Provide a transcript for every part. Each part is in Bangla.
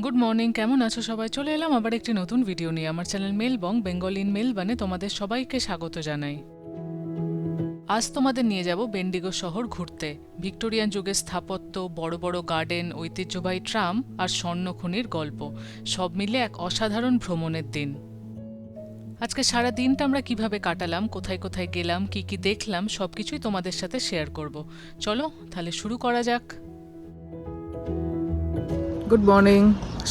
গুড মর্নিং, কেমন আছো সবাই? চলে এলাম আবার একটি নতুন ভিডিও নিয়ে। আমার চ্যানেল মেলবং বেঙ্গল ইন মেলবানে তোমাদের সবাইকে স্বাগত জানাই। আজ তোমাদের নিয়ে যাব বেন্ডিগো শহর ঘুরতে। ভিক্টোরিয়ান যুগের স্থাপত্য, বড় বড় গার্ডেন, ঐতিহ্যবাহী ট্রাম আর স্বর্ণখনির গল্প, সব মিলে এক অসাধারণ ভ্রমণের দিন। আজকে সারা দিনটা আমরা কিভাবে কাটালাম, কোথায় কোথায় গেলাম, কি কি দেখলাম, সবকিছুই তোমাদের সাথে শেয়ার করব। চলো তাহলে শুরু করা যাক। গুড মর্নিং,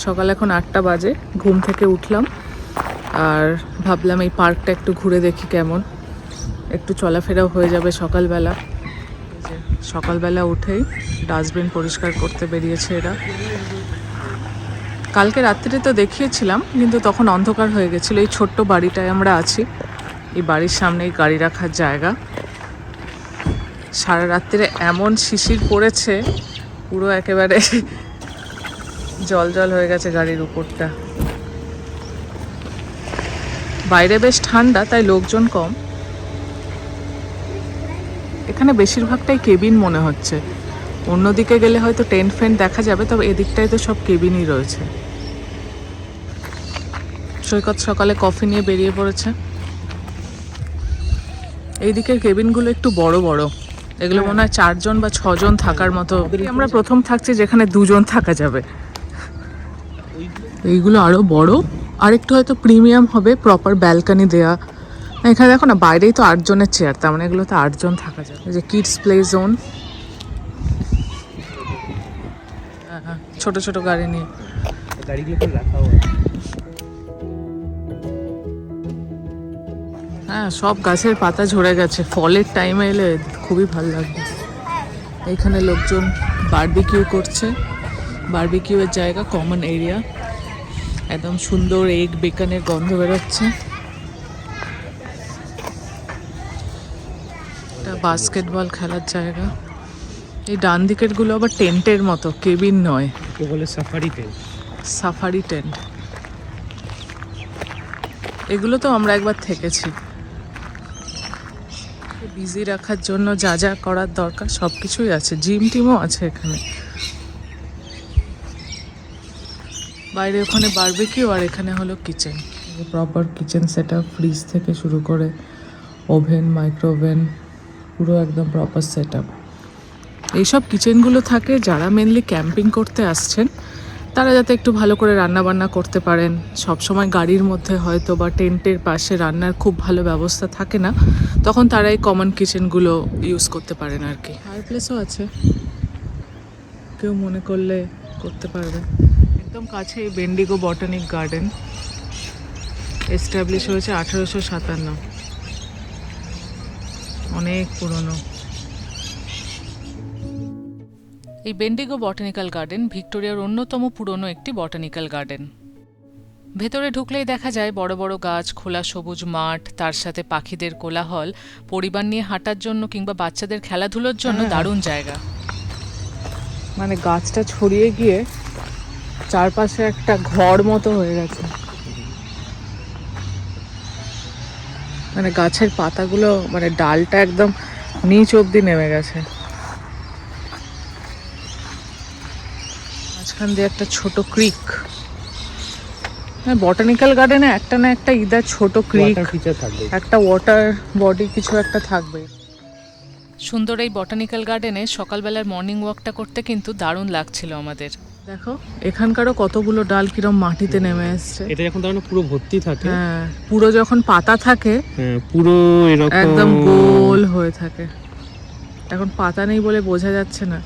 সকাল এখন 8টা বাজে। ঘুম থেকে উঠলাম আর ভাবলাম এই পার্কটা একটু ঘুরে দেখি কেমন, একটু চলাফেরাও হয়ে যাবে সকালবেলা। এই যে সকালবেলা উঠেই ডাস্টবিন পরিষ্কার করতে বেরিয়েছে এরা। কালকে রাত্রিতে তো দেখিয়েছিলাম, কিন্তু তখন অন্ধকার হয়ে গেছিলো। এই ছোট্ট বাড়িটায় আমরা আছি, এই বাড়ির সামনেই গাড়ি রাখার জায়গা। সারা রাত্রিরে এমন শিশির পড়েছে, পুরো একেবারে জল জল হয়ে গেছে গাড়ির উপরটা। বাইরে বেশ ঠান্ডা, তাই লোকজন কম। এখানে বেশিরভাগটাই কেবিন মনে হচ্ছে। অন্যদিকে গেলে হয়তো টেন্ট ফেন্ট দেখা যাবে, তবে এদিকটায় তো সব কেবিনই রয়েছে। সৈকত সকালে কফি নিয়ে বেরিয়ে পড়েছে। এই দিকের কেবিনগুলো একটু বড় বড়, এগুলো মনে হয় 4 জন বা 6 জন থাকার মতো। আমরা প্রথম থাকছি যেখানে 2 জন থাকা যাবে। এইগুলো আরো বড়, আর একটু হয়তো প্রিমিয়াম হবে, প্রপার ব্যালকনি দেয়া। এখানে দেখো না, বাইরেই তো 8 জনের চেয়ার, তার মানে এগুলো তো 8 জন থাকা যাবে। এই যে কিডস প্লে জোন, ছোট ছোট গাড়ি নিয়ে হ্যাঁ, সব গাছের পাতা ঝরে গেছে। ফলের টাইমে এলে খুবই ভালো লাগবে। এইখানে লোকজন বারবিকিউ করছে। বারবিকিউয়ের জায়গা, কমন এরিয়া, একদম সুন্দর এগ বেকনের গন্ধ বেরোচ্ছে। এটা বাস্কেটবল খেলার জায়গা। এই ডান দিকের গুলো আবার টেন্টের মতো, কেবিন নয়, বলে সাফারি টেন্ট। Safari tent. এগুলো তো আমরা একবার থেকেছি। বিজি রাখার জন্য যা যা করার দরকার সব কিছুই আছে, জিম টিমও আছে এখানে। বাইরে ওখানে বারবিকিউ, আর এখানে হলো kitchen, proper kitchen set up. Fridge থেকে শুরু করে ওভেন, মাইক্রোওভেন, পুরো একদম প্রপার সেট আপ। এইসব কিচেনগুলো থাকে যারা মেনলি ক্যাম্পিং করতে আসছেন, তারা যাতে একটু ভালো করে রান্না বান্না করতে পারেন। সব সময় গাড়ির মধ্যে হয়তো বা টেন্টের পাশে রান্নার খুব ভালো ব্যবস্থা থাকে না, তখন তারা এই কমন কিচেনগুলো ইউজ করতে পারেন আর কি। ফায়ার প্লেসও আছে, কেউ মনে করলে করতে পারবে। একদম কাছে এই বেন্ডিগো বটানিক গার্ডেন, এস্টাবলিশ হয়েছে 1857, অনেক পুরনো। এই বেন্ডিগো বটানিক্যাল গার্ডেন ভিক্টোরিয়ার অন্যতম পুরনো একটি বটানিক্যাল গার্ডেন। ভেতরে ঢুকলেই দেখা যায় বড় বড় গাছ, খোলা সবুজ মাঠ, তার সাথে পাখিদের কোলাহল। পরিবার নিয়ে হাঁটার জন্য কিংবা বাচ্চাদের খেলাধুলোর জন্য দারুণ জায়গা। মানে গাছটা ছড়িয়ে গিয়ে চারপাশে একটা ঘর মতো হয়ে গেছে। মানে গাছের পাতাগুলো, মানে ডালটা একদম নিচ অব্দি নেমে গেছে। মাঝখান দিয়ে একটা ছোট ক্রিক। হ্যাঁ, বটানিক্যাল গার্ডেনে একটা না একটা ইদার ছোট ক্রিক, একটা ওয়াটার বডি কিছু একটা থাকবে। সুন্দর এই বটানিক্যাল গার্ডেনে সকালবেলার মর্নিং ওয়াকটা করতে কিন্তু দারুণ লাগছিল আমাদের। দেখো এখানকারও কতগুলো ডাল কিরম মাটিতে নেমে এসছে। এটা যখন তখন পুরো ভর্তি থাকে, হ্যাঁ, পুরো যখন পাতা থাকে পুরো এরকম একদম গোল হয়ে থাকে। এখন পাতা নেই বলে বোঝা যাচ্ছে না।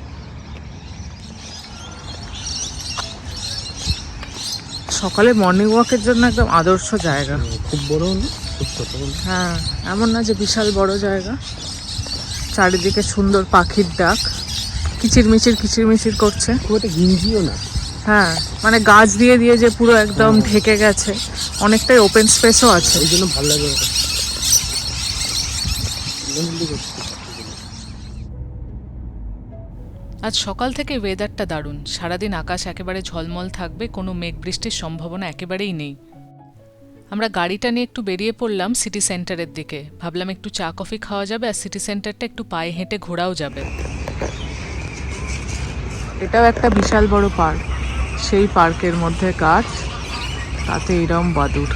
সকালে মর্নিং ওয়াকের জন্য একদম আদর্শ জায়গা। খুব বড় না, খুব ছোট। হ্যাঁ, এমন না যে বিশাল বড় জায়গা। চারিদিকে সুন্দর পাখির ডাক, কিচিরমিচির কিচিরমিচির করছে। খুব একটা ঘিঞ্জিও না। হ্যাঁ, মানে গাছ দিয়ে দিয়ে যে পুরো একদম ঢেকে গেছে। অনেকটাই ওপেন স্পেসও আছে, ওই জন্য ভালো লাগে। আজ সকাল থেকে ওয়েদারটা দারুণ। সারাদিন আকাশ একেবারে ঝলমল থাকবে, কোনো মেঘ বৃষ্টির সম্ভাবনা একেবারেই নেই। আমরা গাড়িটা নিয়ে একটু বেরিয়ে পড়লাম সিটি সেন্টারের দিকে। ভাবলাম একটু চা কফি খাওয়া যাবে, আর সিটি সেন্টারটা একটু পায়ে হেঁটে ঘোরাও যাবে। এটাও একটা বিশাল বড় পার্ক, সেই পার্কের মধ্যে গাছ, তাতে এরম বাদুড়।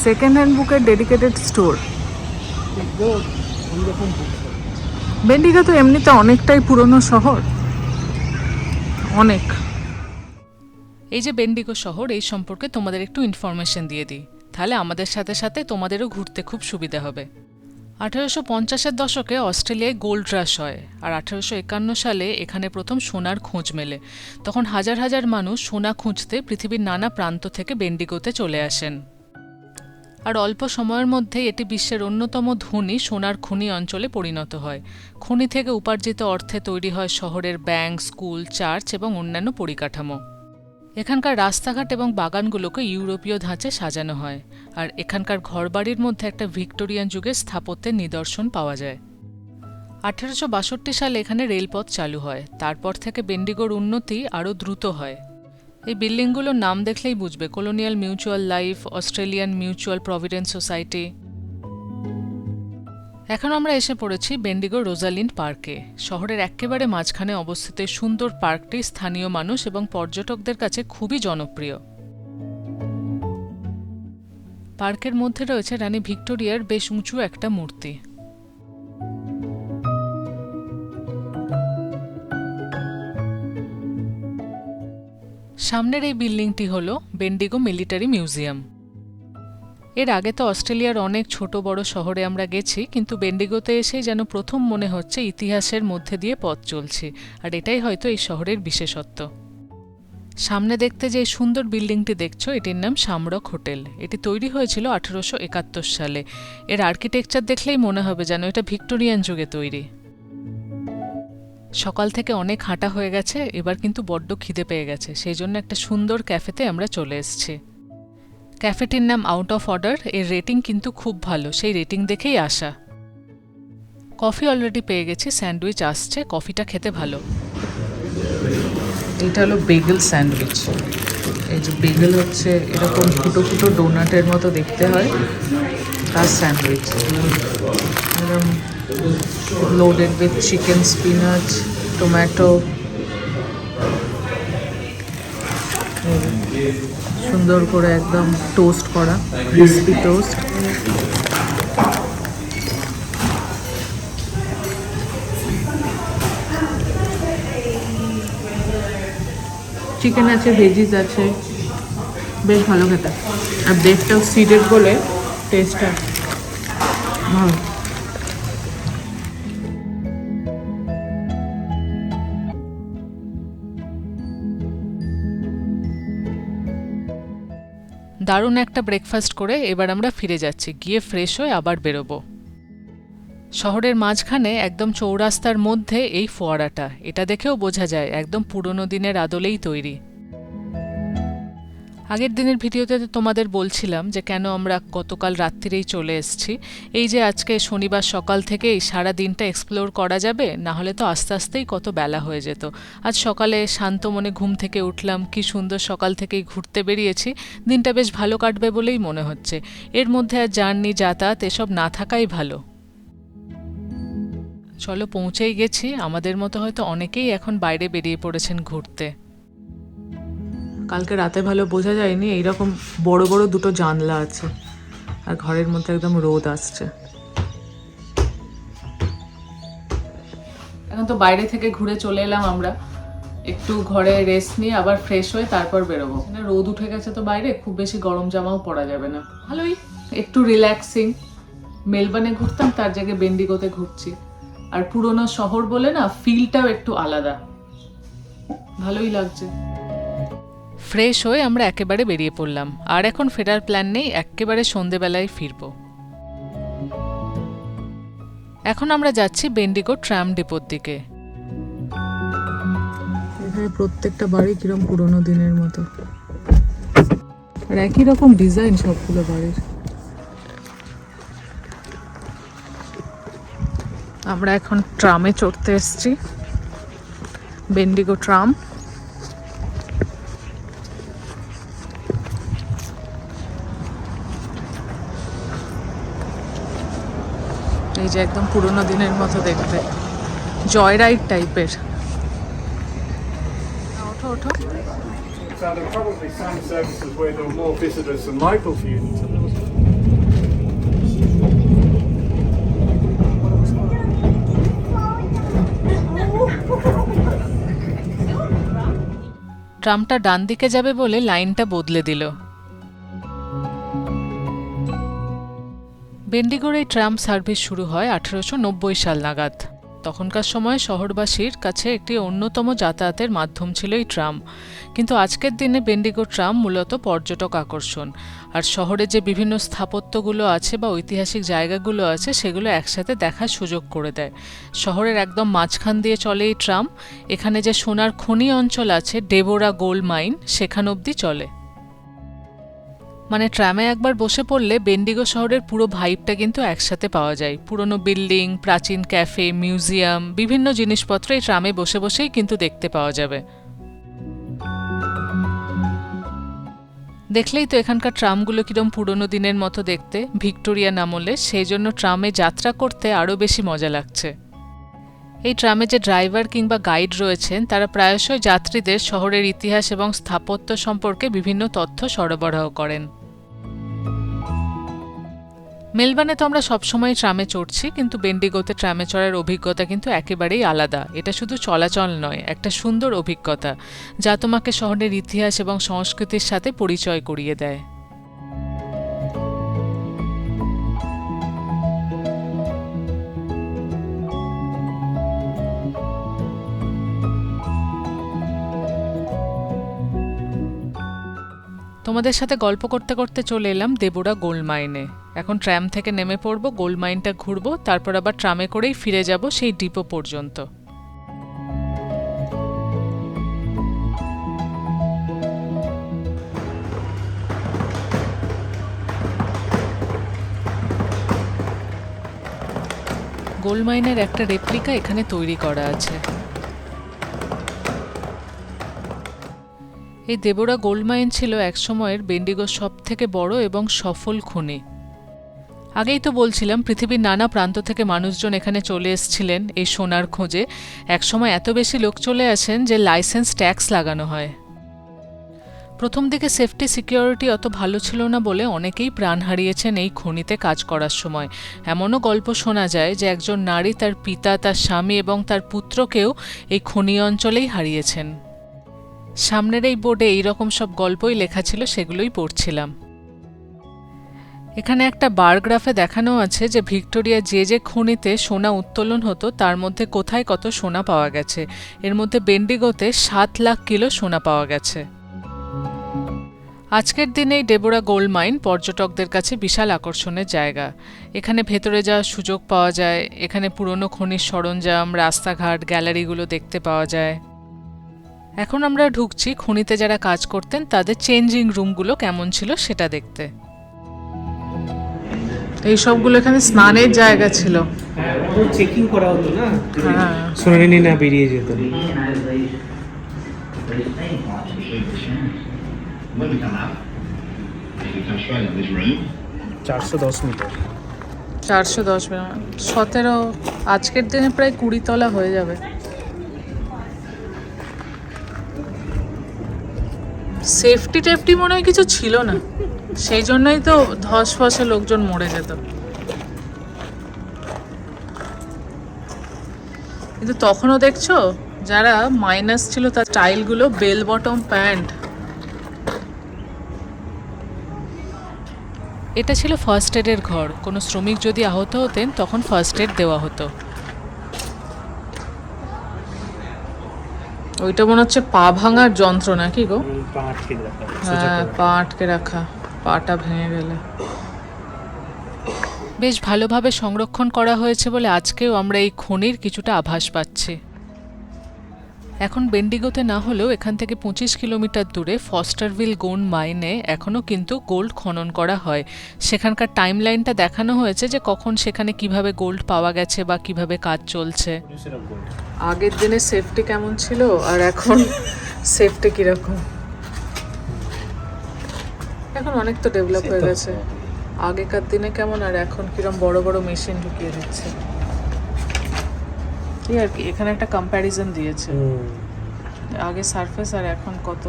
সেকেন্ড হ্যান্ড বুকের ডেডিকেটেড স্টোর। বেন্ডিগো তো এমনিতে অনেকটাই পুরনো শহর, অনেক। এই যে বেন্ডিগো শহর, এই সম্পর্কে তোমাদের একটু ইনফরমেশন দিয়ে দিই, তাহলে আমাদের সাথে সাথে তোমাদেরও ঘুরতে খুব সুবিধা হবে। 1850-এর দশকে অস্ট্রেলিয়ায় গোল্ড রাশ হয়, আর 1851 সালে এখানে প্রথম সোনার খোঁজ মেলে। তখন হাজার হাজার মানুষ সোনা খুঁজতে পৃথিবীর নানা প্রান্ত থেকে বেন্ডিগোতে চলে আসেন, আর অল্প সময়ের মধ্যেই এটি বিশ্বের অন্যতম ধনী সোনার খনি অঞ্চলে পরিণত হয়। খনি থেকে উপার্জিত অর্থে তৈরি হয় শহরের ব্যাংক, স্কুল, চার্চ এবং অন্যান্য পরিকাঠামো। এখানকার রাস্তাঘাট এবং বাগানগুলোকে ইউরোপীয় ধাঁচে সাজানো হয়, আর এখানকার ঘরবাড়ির মধ্যে একটা ভিক্টোরিয়ান যুগের স্থাপত্যের নিদর্শন পাওয়া যায়। 1862 সালে এখানে রেলপথ চালু হয়। তারপর থেকে বেন্ডিগোর উন্নতি আরও দ্রুত হয়। এই বিল্ডিংগুলোর নাম দেখলেই বুঝবে, colonial mutual life, Australian mutual provident society. এখন আমরা এসে পড়েছি বেন্ডিগো রোজালিন্ড পার্কে। শহরের একেবারে মাঝখানে অবস্থিত এই সুন্দর পার্কটি স্থানীয় মানুষ এবং পর্যটকদের কাছে খুবই জনপ্রিয়। পার্কের মধ্যে রয়েছে রানী ভিক্টোরিয়ার বেশ উঁচু একটা মূর্তি। সামনের এই বিল্ডিংটি হল বেন্ডিগো মিলিটারি মিউজিয়াম। এর আগে তো অস্ট্রেলিয়ার অনেক ছোট বড় শহরে আমরা গেছি, কিন্তু বেন্ডিগোতে এসেই যেন প্রথম মনে হচ্ছে ইতিহাসের মধ্যে দিয়ে পথ চলছি, আর এটাই হয়তো এই শহরের বিশেষত্ব। সামনে দেখতে যে সুন্দর বিল্ডিংটি দেখছো, এটির নাম শামরক হোটেল। এটি তৈরি হয়েছিল 1871 সালে। এর আর্কিটেকচার দেখলেই মনে হবে যেন এটা ভিক্টোরিয়ান যুগে তৈরি। সকাল থেকে অনেক হাঁটা হয়ে গেছে, এবার কিন্তু বড্ড খিদে পেয়ে গেছে, সেই জন্য একটা সুন্দর ক্যাফেতে আমরা চলে এসেছি। ক্যাফেটির নাম আউট অফ অর্ডার। এর রেটিং কিন্তু খুব ভালো, সেই রেটিং দেখেই আসা। কফি অলরেডি পেয়ে গেছি, স্যান্ডউইচ আসছে, কফিটা খেতে ভালো। এটা হলো বেগেল স্যান্ডউইচ। এই যে বেগেল হচ্ছে এরকম ফুটো ফুটো ডোনাটের মতো দেখতে হয়, তার স্যান্ডউইচ এরকম loaded with chicken, spinach, tomato, সুন্দর করে একদম টোস্ট করা, ক্রিসপি টোস্ট। চিকেন আছে, ভেজিস আছে, বেশ ভালো খেতে। আর ব্রেডটাও সিডেড বলে টেস্টটা ভালো। দারুণ একটা ব্রেকফাস্ট করে এবার আমরা ফিরে যাচ্ছি, গিয়ে ফ্রেশ হয়ে আবার বেরোবো। শহরের মাঝখানে একদম চৌরাস্তার মধ্যে এই ফোয়ারাটা, এটা দেখেও বোঝা যায় একদম পুরনো দিনের আদলেই তৈরি। আগের দিনের ভিডিওতে তোমাদের বলছিলাম যে কেন আমরা গতকাল রাত্রিরেই চলে এসেছি। এই যে আজকে শনিবার সকাল থেকেই সারা দিনটা এক্সপ্লোর করা যাবে, না হলে তো আস্তে আস্তেই কত বেলা হয়ে যেত। আজ সকালে শান্ত মনে ঘুম থেকে উঠলাম, কি সুন্দর সকাল থেকেই ঘুরতে বেরিয়েছি, দিনটা বেশ ভালো কাটবে বলেই মনে হচ্ছে। এর মধ্যে আর জার্নি, যাতায়াত এসব না থাকাই ভালো। চলো, পৌঁছেই গেছি। আমাদের মতো হয়তো অনেকেই এখন বাইরে বেরিয়ে পড়েছেন ঘুরতে। কালকে রাতে ভালো বোঝা যায়নি, এইরকম বড় বড় দুটো জানলা আছে, আর ঘরের মধ্যে একদম রোদ আসছে। এখন তো বাইরে থেকে ঘুরে চলে এলাম আমরা, একটু ঘরে রেস্ট নিয়ে আবার ফ্রেশ হয়ে তারপর বেরোবো। রোদ উঠে গেছে তো বাইরে, খুব বেশি গরম জামাও পরা যাবে না। ভালোই একটু রিল্যাক্সিং। মেলবার্নে ঘুরতাম, তার জায়গায় বেন্ডিগোতে ঘুরছি, আর পুরোনো শহর বলে না, ফিলটাও একটু আলাদা, ভালোই লাগছে। ফ্রেশ হয়ে আমরা একেবারে বেরিয়ে পড়লাম, আর এখন ফেরার প্ল্যান নেই, একেবারে সন্ধেবেলায় ফিরব। এখন আমরা যাচ্ছি বেন্ডিগো ট্রাম ডিপোর দিকে। এখানে প্রত্যেকটা বাড়ি কিরকম পুরোনো দিনের মতো, আর একই রকম ডিজাইন সবগুলো বাড়ির। আমরা এখন ট্রামে চড়তে এসেছি, বেন্ডিগো ট্রাম। এই যে একদম পুরোনো দিনের মতো দেখতে, জয় রাইড টাইপের। ওঠো ওঠো। So there were probably some services where there were more visitors than local students. ট্রামটা ডান দিকে যাবে বলে লাইনটা বদলে দিল। বেন্ডিগোর এই ট্রাম সার্ভিস শুরু হয় 1890 সাল নাগাদ। তখনকার সময় শহরবাসীর কাছে একটি অন্যতম যাতায়াতের মাধ্যম ছিল এই ট্রাম। কিন্তু আজকের দিনে বেন্ডিগো ট্রাম মূলত পর্যটক আকর্ষণ, আর শহরে যে বিভিন্ন স্থাপত্যগুলো আছে বা ঐতিহাসিক জায়গাগুলো আছে সেগুলো একসাথে দেখার সুযোগ করে দেয়। শহরের একদম মাঝখান দিয়ে চলে এই ট্রাম। এখানে যে সোনার খনি অঞ্চল আছে, ডেবোরা গোল্ড মাইন, সেখান অবধি চলে। মানে ট্রামে একবার বসে পড়লে বেন্ডিগো শহরের পুরো ভাইবটা কিন্তু একসাথে পাওয়া যায়। পুরনো বিল্ডিং, প্রাচীন ক্যাফে, মিউজিয়াম, বিভিন্ন জিনিসপত্র এই ট্রামে বসে বসেই কিন্তু দেখতে পাওয়া যাবে। দেখলেই তো এখানকার ট্রামগুলো কিরম পুরনো দিনের মতো দেখতে, ভিক্টোরিয়ান আমলে। সেই জন্য ট্রামে যাত্রা করতে আরও বেশি মজা লাগছে। এই ট্রামে যে ড্রাইভার কিংবা গাইড রয়েছেন তারা প্রায়শই যাত্রীদের শহরের ইতিহাস এবং স্থাপত্য সম্পর্কে বিভিন্ন তথ্য সরবরাহ করেন। মেলবার্নে তো আমরা সবসময় ট্রামে চড়ছি, কিন্তু বেন্ডিগোতে ট্রামে চড়ার অভিজ্ঞতা কিন্তু একেবারেই আলাদা। এটা শুধু চলাচল নয়, একটা সুন্দর অভিজ্ঞতা যা তোমাকে শহরের ইতিহাস এবং সংস্কৃতির সাথে পরিচয় করিয়ে দেয়। তোমাদের সাথে গল্প করতে করতে চলে এলাম দেবোরা গোল্ড মাইনে। এখন ট্রাম থেকে নেমে পড়ব, গোল্ড মাইনটা ঘুরবো, তারপর আবার ট্রামে করেই ফিরে যাব সেই ডিপো পর্যন্ত। গোল্ড মাইনের একটা রেপ্লিকা এখানে তৈরি করা আছে। এই দেবোরা গোল্ড মাইন ছিল একসময়ের বেন্ডিগোর সবথেকে বড় এবং সফল খনি। আগেই তো বলছিলাম পৃথিবীর নানা প্রান্ত থেকে মানুষজন এখানে চলে এসেছিলেন এই সোনার খোঁজে। একসময় এত বেশি লোক চলে আসেন যে লাইসেন্স ট্যাক্স লাগানো হয়। প্রথম দিকে সেফটি সিকিউরিটি অত ভালো ছিল না বলে অনেকেই প্রাণ হারিয়েছেন এই খনিতে কাজ করার সময়। এমনও গল্প শোনা যায় যে একজন নারী তার পিতা, তার স্বামী এবং তার পুত্রকেও এই খনি অঞ্চলেই হারিয়েছেন। সামনের এই বোর্ডে এইরকম সব গল্পই লেখা ছিল, সেগুলোই পড়ছিলাম। এখানে একটা বারগ্রাফে দেখানো আছে যে ভিক্টোরিয়া যে খনিতে সোনা উত্তোলন হতো তার মধ্যে কোথায় কত সোনা পাওয়া গেছে। এর মধ্যে বেন্ডিগোতে 7 লাখ কিলো সোনা পাওয়া গেছে। আজকের দিনে এই ডেবোরা গোল্ড মাইন পর্যটকদের কাছে বিশাল আকর্ষণের জায়গা। এখানে ভেতরে যাওয়ার সুযোগ পাওয়া যায়। এখানে পুরনো খনির সরঞ্জাম, রাস্তাঘাট, গ্যালারিগুলো দেখতে পাওয়া যায়। এখন আমরা ঢুকছি খনিতে যারা কাজ করতেন তাদের চেঞ্জিং রুমগুলো কেমন ছিল সেটা দেখতে। এই সবগুলো এখানে স্নানের জায়গা ছিল। চেকিং করা হতো না, হ্যাঁ, সোনালি না বেরিয়ে যেত। When we come up, you come straight in this room. 410 metre. 410 17, আজকের দিনে প্রায় 20 তলা হয়ে যাবে। সেফটি টেফটি মনে হয় কিছু ছিল না, সেই জন্যই তো ধস ফসে লোকজন মরে যেত। কিন্তু তখনও দেখছো যারা মাইনাস ছিল তার স্টাইলগুলো বেল বটম প্যান্ট। এটা ছিল ফার্স্ট এডের ঘর। কোনো শ্রমিক যদি আহত হতেন তখন ফার্স্ট এড দেওয়া হতো। ওইটা মনে হচ্ছে পা ভাঙার যন্ত্র নাকি গো? পা আটকে রাখা। হ্যাঁ, পা আটকে রাখা, পাটা ভেঙে গেলে। বেশ ভালোভাবে সংরক্ষণ করা হয়েছে বলে আজকেও আমরা এই খনির কিছুটা আভাস পাচ্ছি। এখন বেন্ডিগোতে না হলেও এখান থেকে 25 কিলোমিটার দূরে ফস্টারভিল গোল্ড মাইনে এখনও কিন্তু গোল্ড খনন করা হয়। সেখানকার টাইম লাইনটা দেখানো হয়েছে যে কখন সেখানে কিভাবে গোল্ড পাওয়া গেছে বা কিভাবে কাজ চলছে। আগের দিনে সেফটি কেমন ছিল আর এখন সেফটি কিরকম? এখন অনেক তো ডেভেলপ হয়ে গেছে। আগেকার দিনে কেমন আর এখন কিরম বড় বড় মেশিন ঢুকিয়ে দিচ্ছে। এই আর কি, এখানে একটা কম্প্যারিজন দিয়েছে আগে সারফেস আর এখন কত।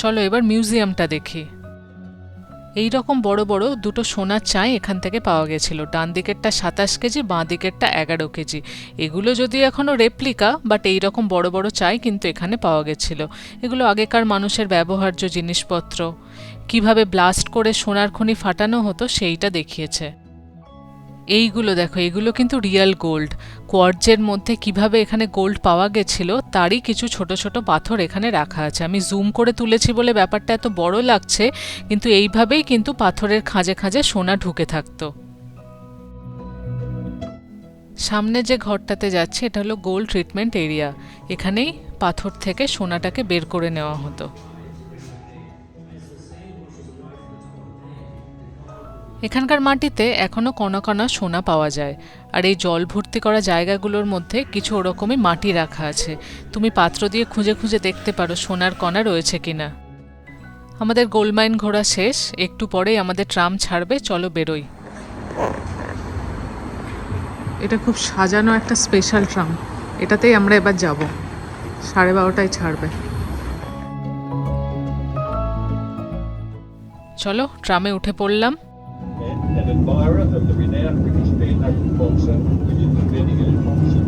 চলো এবার মিউজিয়ামটা দেখি। এই রকম বড় বড় দুটো সোনার চাই এখান থেকে পাওয়া গেছিল। ডান দিকেরটা 27 কেজি, বাঁ দিকেরটা 11 কেজি। এগুলো যদি এখনও রেপ্লিকা, বাট এই রকম বড় বড় চাই কিন্তু এখানে পাওয়া গেছিল। এগুলো আগেকার মানুষের ব্যবহার্য জিনিসপত্র। কিভাবে ব্লাস্ট করে সোনার খনি ফাটানো হতো সেইটা দেখিয়েছে। এইগুলো দেখো, এগুলো কিন্তু রিয়েল গোল্ড। কোয়ার্টজের মধ্যে কিভাবে এখানে গোল্ড পাওয়া গেছিল তারই কিছু ছোট ছোট পাথর এখানে রাখা আছে। আমি জুম করে তুলেছি বলে ব্যাপারটা এত বড় লাগছে, কিন্তু এইভাবেই কিন্তু পাথরের খাঁজে খাঁজে সোনা ঢুকে থাকতো। সামনে যে ঘরটাতে যাচ্ছে এটা হলো গোল্ড ট্রিটমেন্ট এরিয়া। এখানেই পাথর থেকে সোনাটাকে বের করে নেওয়া হতো। এখানকার মাটিতে এখনও কণা কণা সোনা পাওয়া যায়, আর এই জল ভর্তি করা জায়গাগুলোর মধ্যে কিছু ওরকমই মাটি রাখা আছে। তুমি পাত্র দিয়ে খুঁজে খুঁজে দেখতে পারো সোনার কণা রয়েছে কিনা। আমাদের গোল্ড মাইন ঘোরা শেষ, একটু পরেই আমাদের ট্রাম ছাড়বে। চলো বেরোই। এটা খুব সাজানো একটা স্পেশাল ট্রাম, এটাতেই আমরা এবার যাব। 12:30টায় ছাড়বে। চলো ট্রামে উঠে পড়লাম। An admirer of the renowned British beer agriculture, which is the Bendigo Thompson,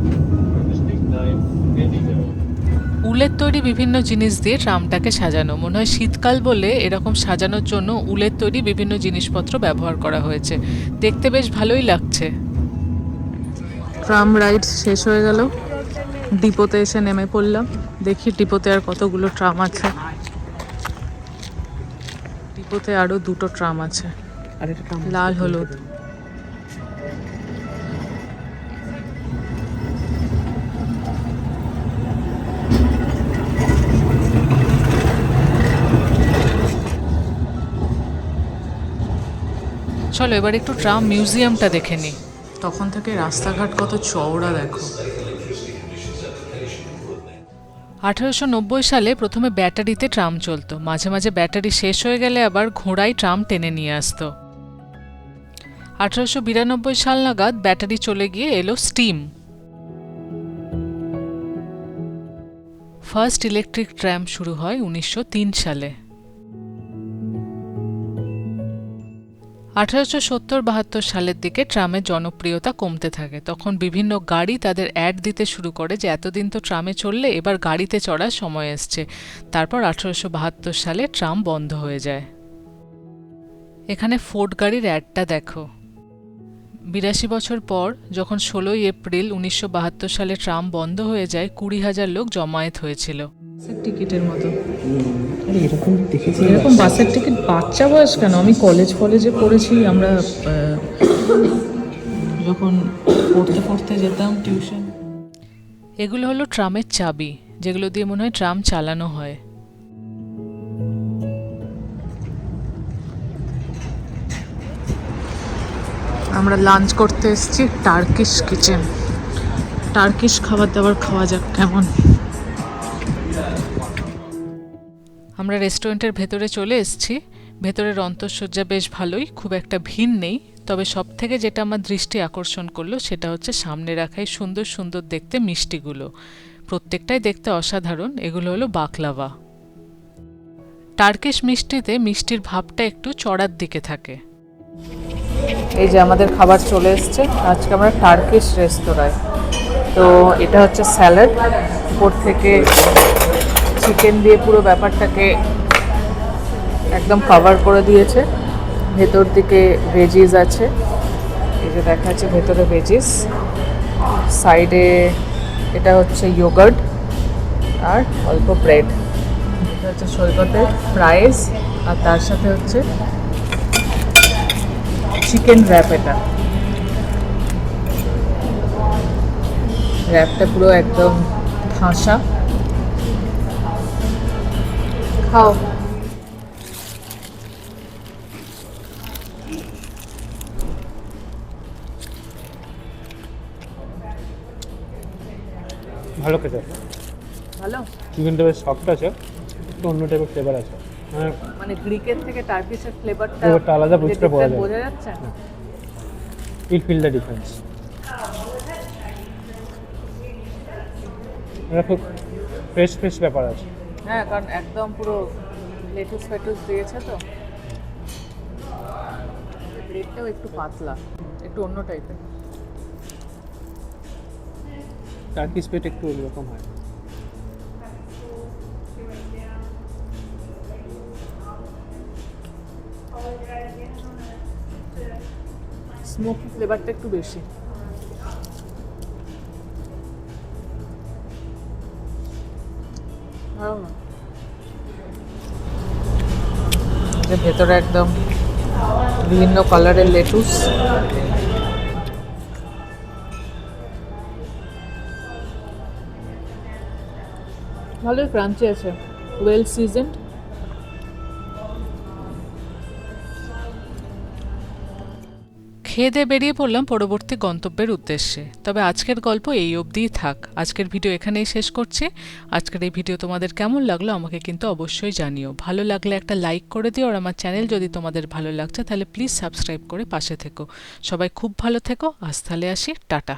with his nickname Bendigo. উলের তৈরি বিভিন্ন জিনিস দিয়ে ট্রামটাকে সাজানো। মনে হয় শীতকাল বলে এরকম সাজানোর জন্য উলের তৈরি বিভিন্ন জিনিসপত্র ব্যবহার করা হয়েছে। দেখতে বেশ ভালোই লাগছে। ট্রাম রাইড শেষ হয়ে গেল, ডিপোতে এসে নেমে পড়লাম। দেখি ডিপোতে আর কতগুলো ট্রাম আছে। ডিপোতে আরও 2টো ট্রাম আছে, আর এটা ট্রাম লাল হলুদ। চলো এবার একটু ট্রাম মিউজিয়ামটা দেখে নিই। তখন থেকে রাস্তাঘাট কত চওড়া দেখো। 1890 সালে প্রথমে ব্যাটারিতে ট্রাম চলতো। মাঝে মাঝে ব্যাটারি শেষ হয়ে গেলে আবার ঘোড়ায় ট্রাম টেনে নিয়ে আসতো। 1892 সাল নাগাদ ব্যাটারি চলে গিয়ে এলো স্টিম। ফার্স্ট ইলেকট্রিক ট্রাম শুরু হয় 1903 সালে। 1870-72 সালের দিকে ট্রামের জনপ্রিয়তা কমতে থাকে। তখন বিভিন্ন গাড়ি তাদের অ্যাড দিতে শুরু করে যে এতদিন তো ট্রামে চললে, এবার গাড়িতে চড়ার সময় এসছে। তারপর 1872 সালে ট্রাম বন্ধ হয়ে যায়। এখানে ফোর্ড গাড়ির অ্যাডটা দেখো। 82 বছর পর যখন 16 এপ্রিল 1972 সালে ট্রাম বন্ধ হয়ে যায়, 20,000 লোক জমায়েত হয়েছিল। টিকিটের মতো আরে এরকম দেখেছি এরকম বাসের টিকিট। বাচ্চা বয়স কেন, আমি কলেজে পড়েছি। আমরা যখন পড়তে যেতাম টিউশন। এগুলো হলো ট্রামের চাবি, যেগুলো দিয়ে মনে হয় ট্রাম চালানো হয়। আমরা লাঞ্চ করতে এসেছি টার্কিশ কিচেন। টার্কিশ খাবার দাবার খাওয়া যাক কেমন। আমরা রেস্টুরেন্টের ভেতরে চলে এসেছি। ভেতরের অন্তঃসজ্জা বেশ ভালোই, খুব একটা ভিড় নেই। তবে সব থেকে যেটা আমার দৃষ্টি আকর্ষণ করলো সেটা হচ্ছে সামনে রাখাই সুন্দর সুন্দর দেখতে মিষ্টিগুলো। প্রত্যেকটাই দেখতে অসাধারণ। এগুলো হলো বাকলাভা। টার্কিশ মিষ্টিতে মিষ্টির ভাবটা একটু চড়ার দিকে থাকে। এই যে আমাদের খাবার চলে এসছে। আজকে আমরা টার্কিশ রেস্তোরাঁয়। তো এটা হচ্ছে স্যালাড, উপর থেকে চিকেন দিয়ে পুরো ব্যাপারটাকে একদম কভার করে দিয়েছে। ভেতর দিকে ভেজিস আছে, এই যে দেখা যাচ্ছে ভেতরে ভেজিস। সাইডে এটা হচ্ছে ইয়োগার্ট আর অল্প ব্রেড। এটা হচ্ছে সৈকতের ফ্রাইজ, আর তার সাথে হচ্ছে চিকেন র্যাপ। এটা র্যাপটা পুরো একদম ঠাসা। খাও। ভালো খেতে। ভালো। চিকেনটা বেশ সফট আছে, একটু অন্য টাইপের ফ্লেভার আছে, মানে মানে গ্রিকের থেকে টার্কিশের ফ্লেভারটা ফ্লেভারটা আলাদা বুঝতে পাওয়া যায়। বোঝা যাচ্ছে। It feel the difference. এটা খুব ফ্রেশ ফ্রেশ ব্যাপার আছে। হ্যাঁ, কারণ একদম পুরো লেটুস ফেটুস দিয়েছে তো। ব্রেডটাও একটু পাতলা, একটু অন্য টাইপের। টার্কিশ পেট একটু এরকম হয়। স্মোকি ফ্লেভারটা একটু বেশি। ভালো না, যে ভেতরে একদম বিভিন্ন কালারের লেটুস। ভালোই ক্রাঞ্চি আছে, ওয়েল সিজনড। খেয়ে দিয়ে বেরিয়ে পড়লাম পরবর্তী গন্তব্যের উদ্দেশ্যে। তবে আজকের গল্প এই অবধিই থাক। আজকের ভিডিও এখানেই শেষ করছি। আজকের এই ভিডিও তোমাদের কেমন লাগলো আমাকে কিন্তু অবশ্যই জানিও। ভালো লাগলে একটা লাইক করে দিও, আর আমার চ্যানেল যদি তোমাদের ভালো লাগছে তাহলে প্লিজ সাবস্ক্রাইব করে পাশে থেকো। সবাই খুব ভালো থেকো। আজ তাহলে আসি, টাটা।